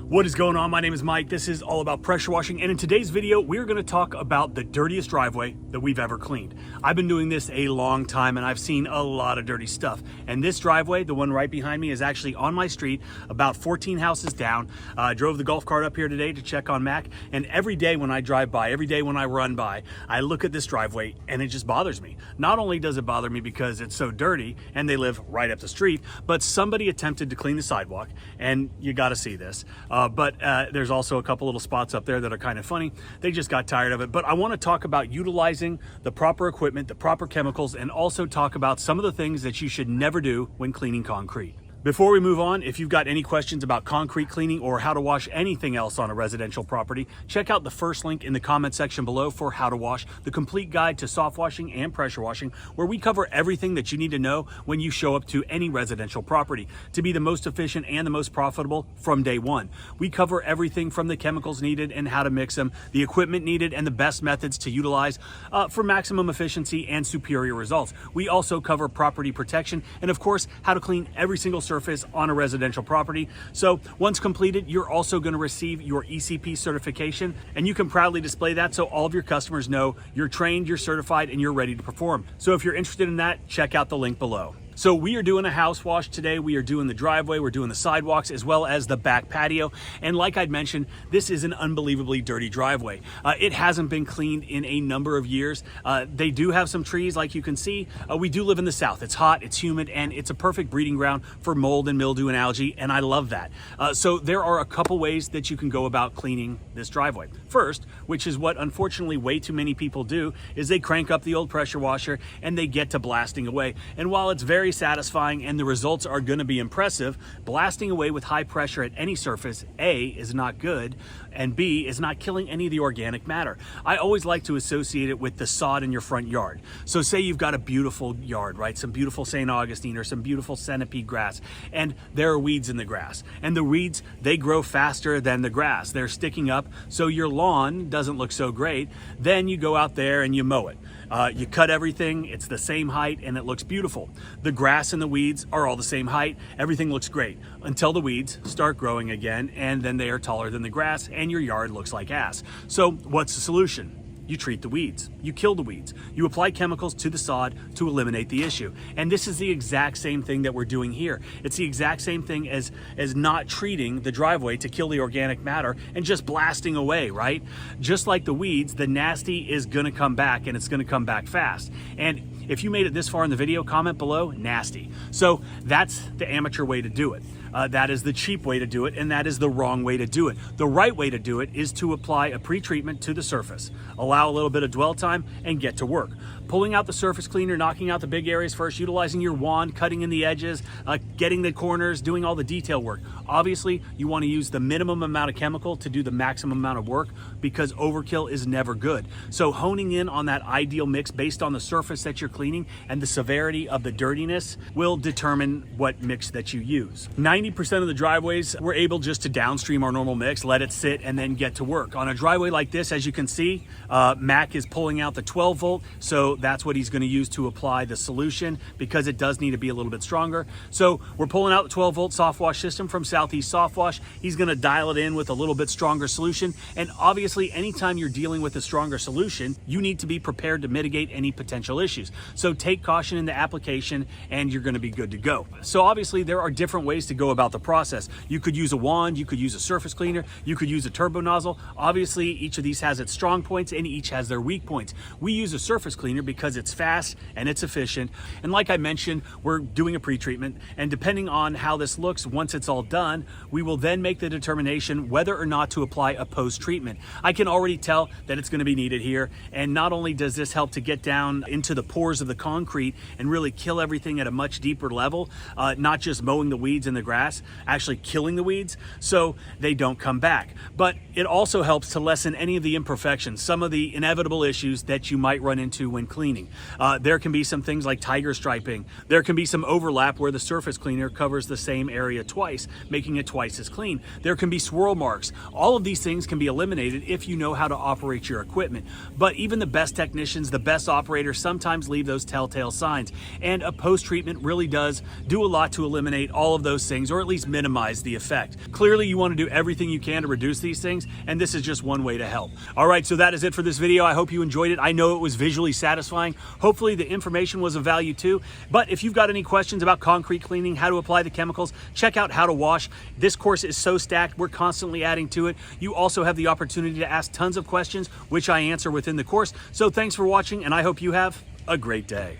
What is going on? My name is Mike. This is all about pressure washing, and in today's video we're going to talk about the dirtiest driveway that we've ever cleaned. I've been doing this a long time and I've seen a lot of dirty stuff, and this driveway, the one right behind me, is actually on my street about 14 houses down. I drove the golf cart up here today to check on Mac, and every day when I drive by, every day when I run by, I look at this driveway and it just bothers me. Not only does it bother me because it's so dirty and they live right up the street, but somebody attempted to clean the sidewalk, and you got to see this. But there's also a couple little spots up there that are kind of funny. They just got tired of it. But I want to talk about utilizing the proper equipment, the proper chemicals, and also talk about some of the things that you should never do when cleaning concrete. Before we move on, if you've got any questions about concrete cleaning or how to wash anything else on a residential property, check out the first link in the comment section below for How to Wash, the complete guide to soft washing and pressure washing, where we cover everything that you need to know when you show up to any residential property to be the most efficient and the most profitable from day one. We cover everything from the chemicals needed and how to mix them, the equipment needed, and the best methods to utilize for maximum efficiency and superior results. We also cover property protection and, of course, how to clean every single surface on a residential property. So once completed, you're also going to receive your ECP certification, and you can proudly display that so all of your customers know you're trained, you're certified, and you're ready to perform. So if you're interested in that, check out the link below. So we are doing a house wash today. We are doing the driveway, we're doing the sidewalks, as well as the back patio. And like I'd mentioned, this is an unbelievably dirty driveway. It hasn't been cleaned in a number of years. They do have some trees, like you can see. We do live in the South. It's hot, it's humid, and it's a perfect breeding ground for mold and mildew and algae, and I love that. So there are a couple ways that you can go about cleaning this driveway. First, which is what unfortunately way too many people do, is they crank up the old pressure washer and they get to blasting away. And while it's very satisfying and the results are going to be impressive, blasting away with high pressure at any surface, A, is not good, and B, is not killing any of the organic matter. I always like to associate it with the sod in your front yard. So say you've got a beautiful yard, right? Some beautiful St. Augustine or some beautiful centipede grass, and there are weeds in the grass. And the weeds, they grow faster than the grass. They're sticking up, so your lawn doesn't look so great. Then you go out there and you mow it. You cut everything, it's the same height, and it looks beautiful. The grass and the weeds are all the same height, everything looks great, until the weeds start growing again, and then they are taller than the grass, and your yard looks like ass. So what's the solution? You treat the weeds, you kill the weeds, you apply chemicals to the sod to eliminate the issue. And this is the exact same thing that we're doing here. It's the exact same thing as not treating the driveway to kill the organic matter and just blasting away, right? Just like the weeds, the nasty is gonna come back, and it's gonna come back fast. And if you made it this far in the video, comment below, nasty. So that's the amateur way to do it. That is the cheap way to do it, and that is the wrong way to do it. The right way to do it is to apply a pre-treatment to the surface, allow a little bit of dwell time, and get to work. Pulling out the surface cleaner, knocking out the big areas first, utilizing your wand, cutting in the edges, getting the corners, doing all the detail work. Obviously, you want to use the minimum amount of chemical to do the maximum amount of work, because overkill is never good. So honing in on that ideal mix based on the surface that you're cleaning and the severity of the dirtiness will determine what mix that you use. 90% of the driveways, we're able just to downstream our normal mix, let it sit, and then get to work. On a driveway like this, as you can see, Mac is pulling out the 12 volt, so that's what he's going to use to apply the solution, because it does need to be a little bit stronger. So we're pulling out the 12 volt soft wash system from Southeast Soft Wash. He's going to dial it in with a little bit stronger solution, and obviously anytime you're dealing with a stronger solution, you need to be prepared to mitigate any potential issues. So take caution in the application and you're going to be good to go. So obviously there are different ways to go about the process. You could use a wand, you could use a surface cleaner, you could use a turbo nozzle. Obviously each of these has its strong points and each has their weak points. We use a surface cleaner because it's fast and it's efficient. And like I mentioned, we're doing a pre-treatment, and depending on how this looks once it's all done, we will then make the determination whether or not to apply a post-treatment. I can already tell that it's going to be needed here, and not only does this help to get down into the pores of the concrete and really kill everything at a much deeper level, not just mowing the weeds in the grass, actually killing the weeds so they don't come back. But it also helps to lessen any of the imperfections, some of the inevitable issues that you might run into when cleaning. There can be some things like tiger striping. There can be some overlap where the surface cleaner covers the same area twice, making it twice as clean. There can be swirl marks. All of these things can be eliminated if you know how to operate your equipment. But even the best technicians, the best operators sometimes leave leave those telltale signs. And a post-treatment really does do a lot to eliminate all of those things, or at least minimize the effect. Clearly, you want to do everything you can to reduce these things, and this is just one way to help. All right, so that is it for this video. I hope you enjoyed it. I know it was visually satisfying. Hopefully the information was of value too. But if you've got any questions about concrete cleaning, how to apply the chemicals, check out How to Wash. This course is so stacked, we're constantly adding to it. You also have the opportunity to ask tons of questions, which I answer within the course. So thanks for watching, and I hope you have a great day.